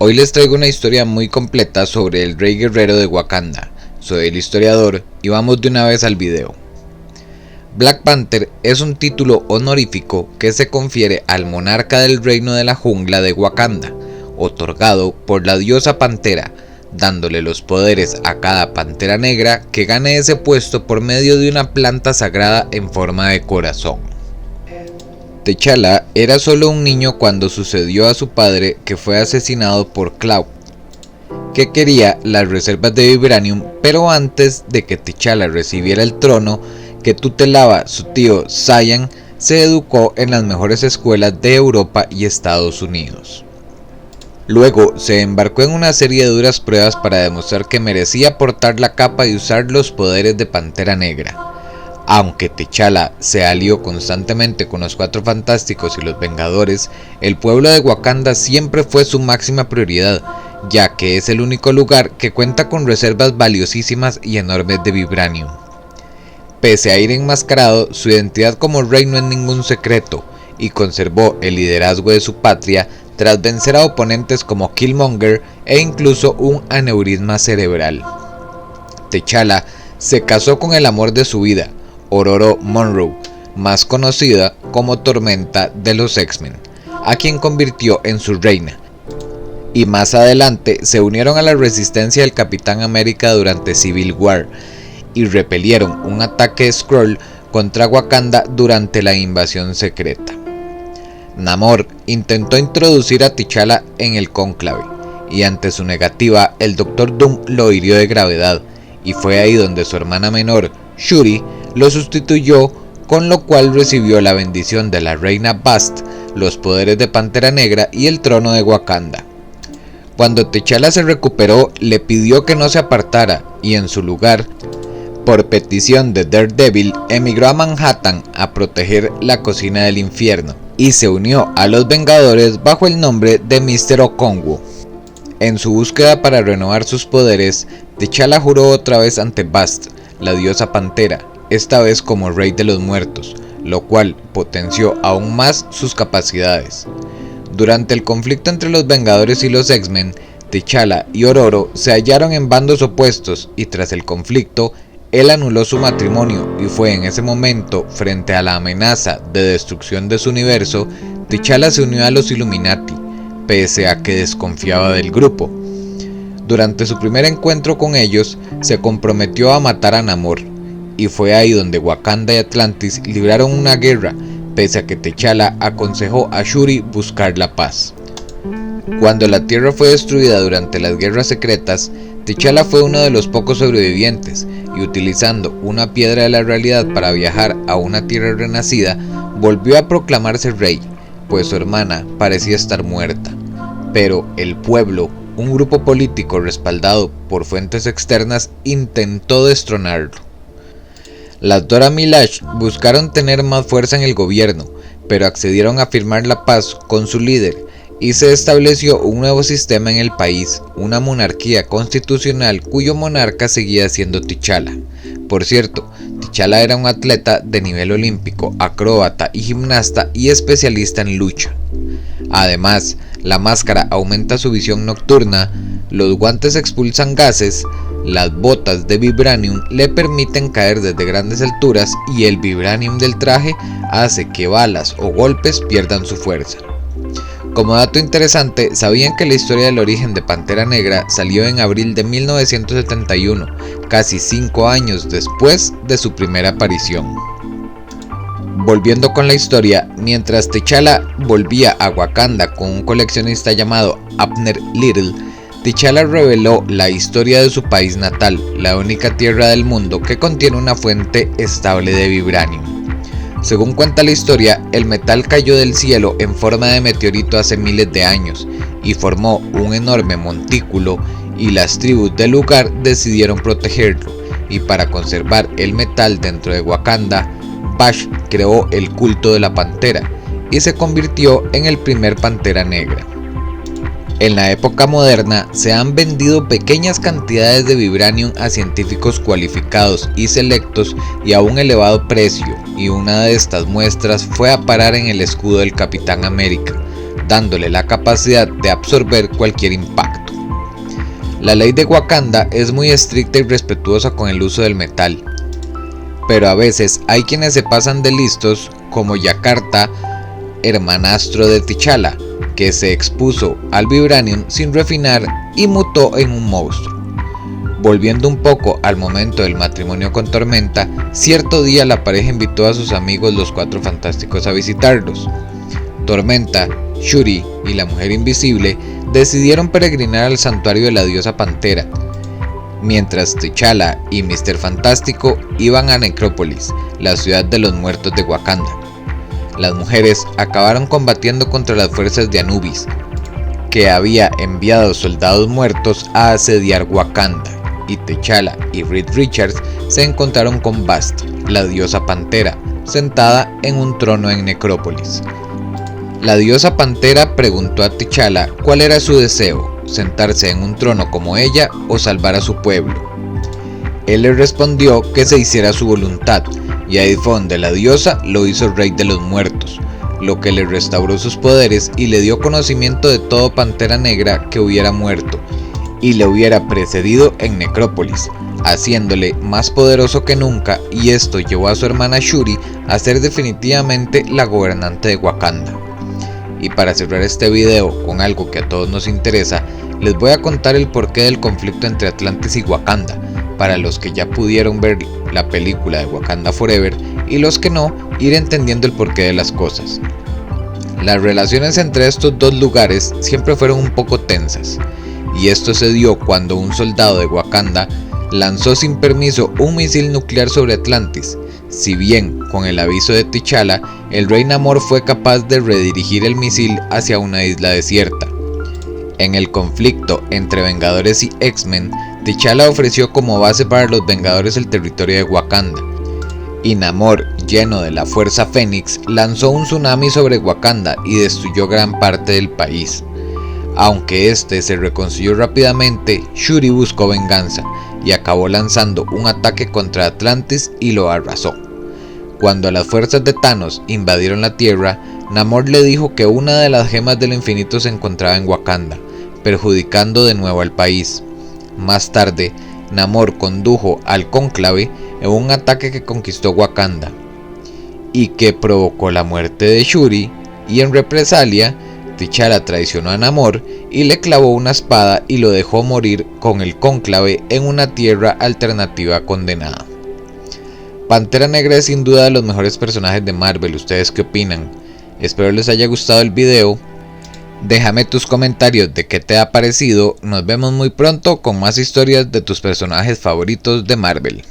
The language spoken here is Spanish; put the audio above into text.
Hoy les traigo una historia muy completa sobre el Rey Guerrero de Wakanda. Soy el historiador y vamos de una vez al video. Black Panther es un título honorífico que se confiere al monarca del reino de la jungla de Wakanda, otorgado por la diosa Pantera, dándole los poderes a cada pantera negra que gane ese puesto por medio de una planta sagrada en forma de corazón. T'Challa era solo un niño cuando sucedió a su padre, que fue asesinado por Klaue, que quería las reservas de Vibranium, pero antes de que T'Challa recibiera el trono que tutelaba su tío Saiyan, se educó en las mejores escuelas de Europa y Estados Unidos. Luego se embarcó en una serie de duras pruebas para demostrar que merecía portar la capa y usar los poderes de Pantera Negra. Aunque T'Challa se alió constantemente con los Cuatro Fantásticos y los Vengadores, el pueblo de Wakanda siempre fue su máxima prioridad, ya que es el único lugar que cuenta con reservas valiosísimas y enormes de Vibranium. Pese a ir enmascarado, su identidad como rey no es ningún secreto, y conservó el liderazgo de su patria tras vencer a oponentes como Killmonger e incluso un aneurisma cerebral. T'Challa se casó con el amor de su vida, Ororo Munroe, más conocida como Tormenta de los X-Men, a quien convirtió en su reina, y más adelante se unieron a la resistencia del Capitán América durante Civil War y repelieron un ataque Skrull contra Wakanda durante la invasión secreta. Namor intentó introducir a T'Challa en el cónclave, y ante su negativa el Dr. Doom lo hirió de gravedad, y fue ahí donde su hermana menor, Shuri, lo sustituyó, con lo cual recibió la bendición de la reina Bast, los poderes de Pantera Negra y el trono de Wakanda. Cuando T'Challa se recuperó, le pidió que no se apartara, y en su lugar, por petición de Daredevil, emigró a Manhattan a proteger la cocina del infierno, y se unió a los Vengadores bajo el nombre de Mr. Okonkwo. En su búsqueda para renovar sus poderes, T'Challa juró otra vez ante Bast, la diosa Pantera, esta vez como rey de los muertos, lo cual potenció aún más sus capacidades. Durante el conflicto entre los Vengadores y los X-Men, T'Challa y Ororo se hallaron en bandos opuestos, y tras el conflicto, él anuló su matrimonio, y fue en ese momento, frente a la amenaza de destrucción de su universo, T'Challa se unió a los Illuminati, pese a que desconfiaba del grupo. Durante su primer encuentro con ellos, se comprometió a matar a Namor, y fue ahí donde Wakanda y Atlantis libraron una guerra, pese a que T'Challa aconsejó a Shuri buscar la paz. Cuando la Tierra fue destruida durante las guerras secretas, T'Challa fue uno de los pocos sobrevivientes, y utilizando una piedra de la realidad para viajar a una tierra renacida, volvió a proclamarse rey, pues su hermana parecía estar muerta. Pero el pueblo, un grupo político respaldado por fuentes externas, intentó destronarlo. Las Dora Milaje buscaron tener más fuerza en el gobierno, pero accedieron a firmar la paz con su líder, y se estableció un nuevo sistema en el país, una monarquía constitucional cuyo monarca seguía siendo T'Challa. Por cierto, T'Challa era un atleta de nivel olímpico, acróbata y gimnasta, y especialista en lucha. Además, la máscara aumenta su visión nocturna, los guantes expulsan gases, las botas de Vibranium le permiten caer desde grandes alturas, y el Vibranium del traje hace que balas o golpes pierdan su fuerza. Como dato interesante, ¿sabían que la historia del origen de Pantera Negra salió en abril de 1971, casi 5 años después de su primera aparición? Volviendo con la historia, mientras T'Challa volvía a Wakanda con un coleccionista llamado Abner Little, T'Challa reveló la historia de su país natal, la única tierra del mundo que contiene una fuente estable de Vibranium. Según cuenta la historia, el metal cayó del cielo en forma de meteorito hace miles de años y formó un enorme montículo, y las tribus del lugar decidieron protegerlo, y para conservar el metal dentro de Wakanda, Bash creó el culto de la pantera y se convirtió en el primer Pantera Negra. En la época moderna se han vendido pequeñas cantidades de Vibranium a científicos cualificados y selectos y a un elevado precio, y una de estas muestras fue a parar en el escudo del Capitán América, dándole la capacidad de absorber cualquier impacto. La ley de Wakanda es muy estricta y respetuosa con el uso del metal, pero a veces hay quienes se pasan de listos, como Yakarta, hermanastro de T'Challa, que se expuso al vibranium sin refinar y mutó en un monstruo. Volviendo un poco al momento del matrimonio con Tormenta, cierto día la pareja invitó a sus amigos los Cuatro Fantásticos a visitarlos. Tormenta, Shuri y la Mujer Invisible decidieron peregrinar al santuario de la diosa Pantera, mientras T'Challa y Mr. Fantástico iban a Necrópolis, la ciudad de los muertos de Wakanda. Las mujeres acabaron combatiendo contra las fuerzas de Anubis, que había enviado soldados muertos a asediar Wakanda, y T'Challa y Reed Richards se encontraron con Bast, la diosa Pantera, sentada en un trono en Necrópolis. La diosa Pantera preguntó a T'Challa cuál era su deseo, sentarse en un trono como ella o salvar a su pueblo. Él le respondió que se hiciera su voluntad, y Aidfon de la diosa lo hizo rey de los muertos, lo que le restauró sus poderes y le dio conocimiento de todo Pantera Negra que hubiera muerto y le hubiera precedido en Necrópolis, haciéndole más poderoso que nunca, y esto llevó a su hermana Shuri a ser definitivamente la gobernante de Wakanda. Y para cerrar este video con algo que a todos nos interesa, les voy a contar el porqué del conflicto entre Atlantis y Wakanda, para los que ya pudieron ver la película de Wakanda Forever y los que no, ir entendiendo el porqué de las cosas. Las relaciones entre estos dos lugares siempre fueron un poco tensas, y esto se dio cuando un soldado de Wakanda lanzó sin permiso un misil nuclear sobre Atlantis. Si bien, con el aviso de T'Challa, el rey Namor fue capaz de redirigir el misil hacia una isla desierta. En el conflicto entre Vengadores y X-Men, T'Challa ofreció como base para los Vengadores el territorio de Wakanda, y Namor, lleno de la Fuerza Fénix, lanzó un tsunami sobre Wakanda y destruyó gran parte del país. Aunque este se reconcilió rápidamente, Shuri buscó venganza y acabó lanzando un ataque contra Atlantis y lo arrasó. Cuando las fuerzas de Thanos invadieron la Tierra, Namor le dijo que una de las gemas del infinito se encontraba en Wakanda, perjudicando de nuevo al país. Más tarde, Namor condujo al Cónclave en un ataque que conquistó Wakanda y que provocó la muerte de Shuri, y en represalia, T'Challa traicionó a Namor y le clavó una espada y lo dejó morir con el Cónclave en una tierra alternativa condenada. Pantera Negra es sin duda de los mejores personajes de Marvel. ¿Ustedes qué opinan? Espero les haya gustado el video. Déjame tus comentarios de qué te ha parecido. Nos vemos muy pronto con más historias de tus personajes favoritos de Marvel.